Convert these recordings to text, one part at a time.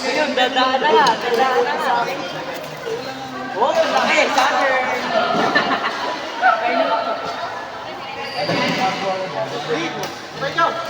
Ngayon, dadaan na. Oh, laki, soccer.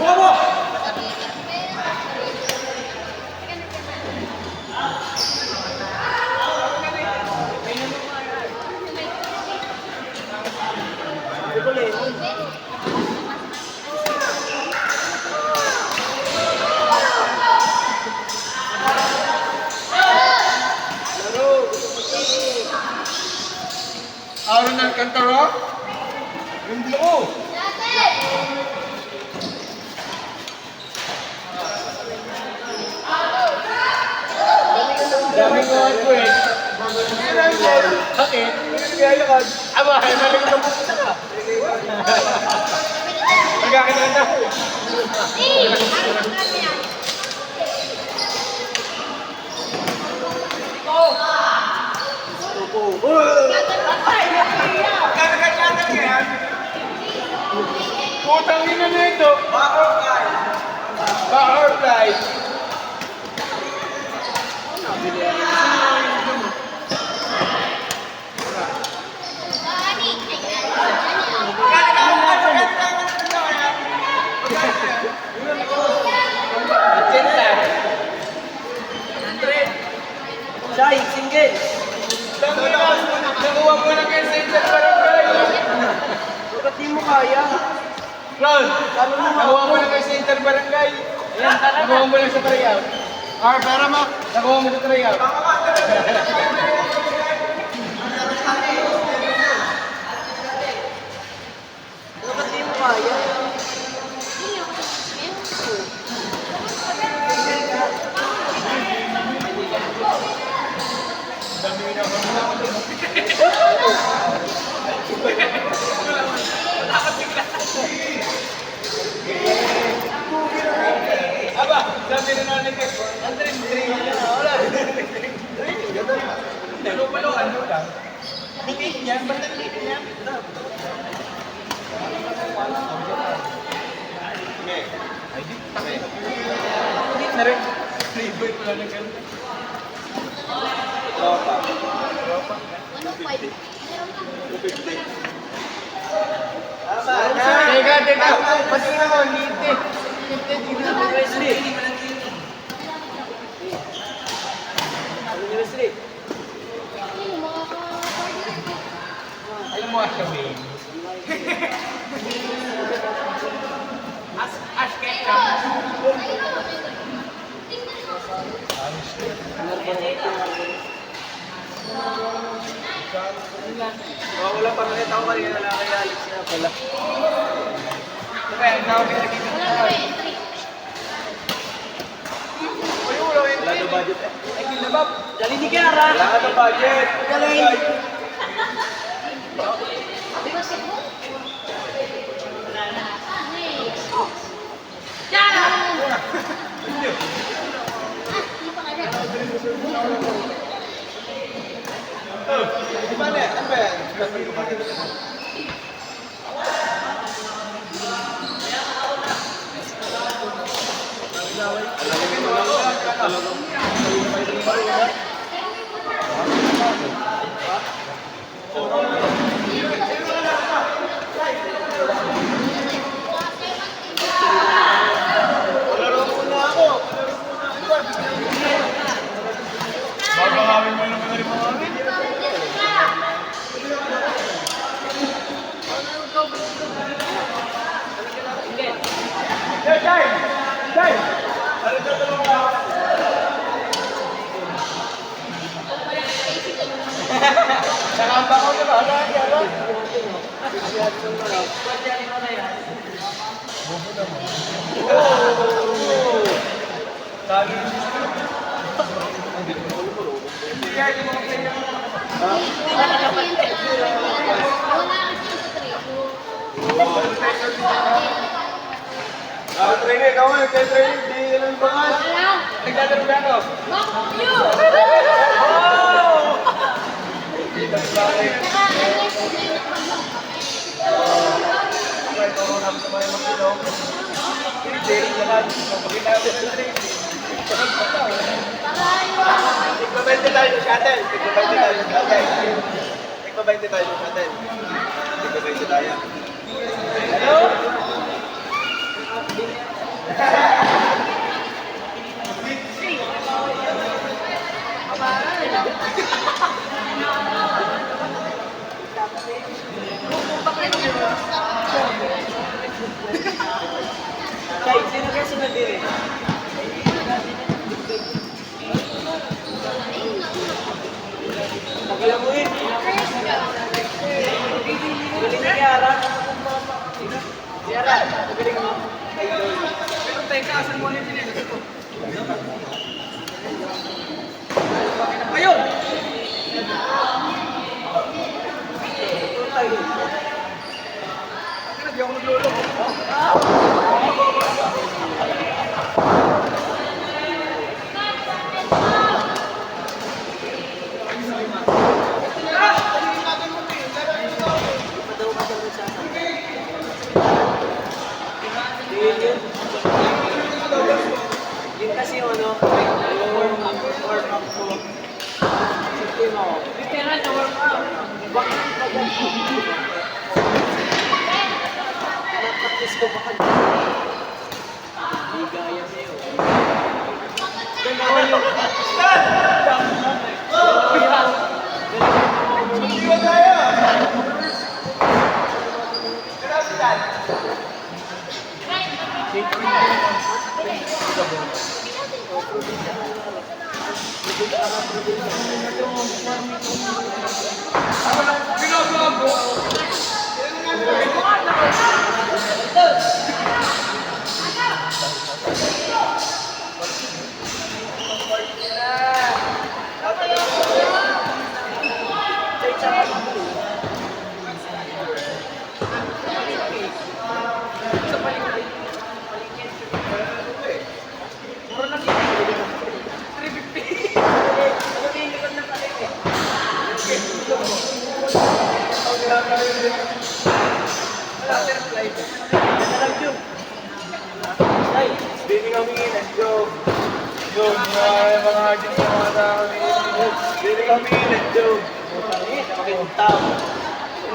Buka. Aaron Alcantara? Yung blue. Daming mga ko eh. Bakit? Kaya ka. Aba, nalik na po ka. Nagkakinanda. Putang ina na ito. Butterfly. Jai, single. Nakuha mo na kayo sa isang barangay. Ba't di mo kaya? Ron, nakuha mo na kayo sa interbarangay. Ayan, talaga. Nakuha mo lang sa tryout. Para ma. Nakuha mo sa tryout. Ba't di mo kaya? Aba, sabi na natin kayo. Andres, wala. Palo, ano lang. Bitin yan, ba't bitin yan? Bitin na rin. Playboy pala ng ganda. Ropa. Teka. Pati na mo, lite. Wesley. Wesley. Alam mo, Asha Babe. Ash Ketchum. Wala pa rin ako kanina na kay Alex na pala. Kaya, nakapit na kita na. Wala na budget eh. Ay, kinabab. Dali ni Kiara. Wala ka ng budget. Galing. Di ba na? Ano ba yan? Babawawin mo naman na rin mga amin. Jai! Ano ito tulong ka? Nakamba ko na ba? Ano? Bobo naman. Tagi yung system. Hindi kaya yung mga player. Trainer, ikaw nga, training, di naman bangal. Naglalaro ka ako. Tigpabente tayo sa shuttle. Tigpabente tayo sa shuttle. Tigpabente tayo sa shuttle. Tigpabente tayo. Hello? Kay, sino kaya sunod din eh? Magalang mo eh. Galing ni Kiara. Kiara, magaling mo. Pero tayo ka, asan mo ulit yun? Ayun! Di ako naglolo. Yun kasi yung ano, warm up ko. Sige mo. Literal na warm up. Bakit pag-ano? Practice ko baka hindi gaya sa'yo. Ganawa yung... Iwan tayo! Ganawa si Dan!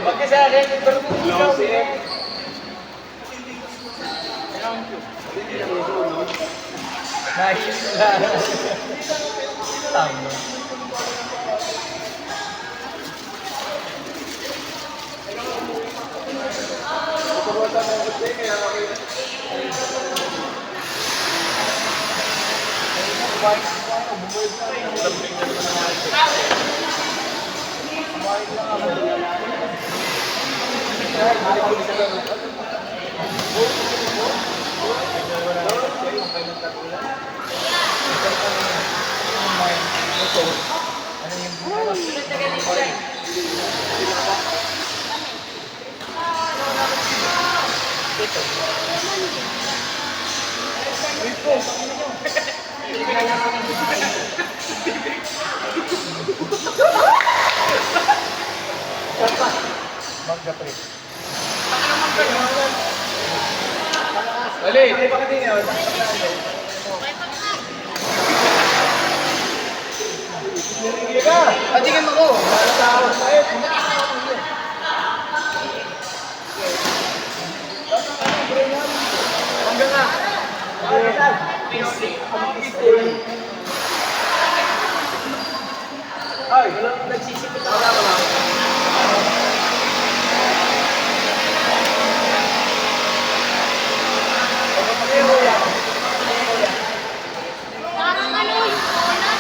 Bakit sa akin, pero kung ikaw eh. Nice lang. Tama. Mangga pre. Dali. Patingin mo ko. Mangga nga. Ay, walang nagsisipit ako na lang. Parang ano yung cola?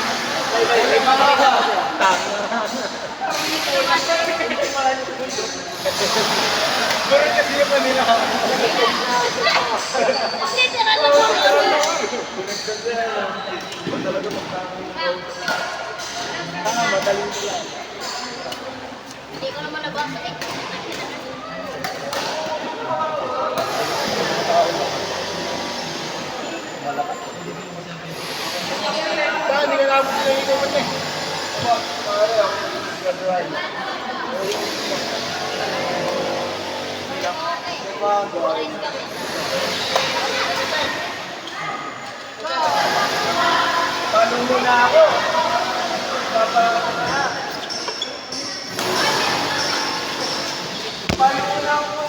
Gurot kasi yung kanila. Kasi tira lang ako. Hindi ko naman nabasa eh. maabot na yung inuman niya. Aba, pare ako. Gaduhan. Tanong mo na ako.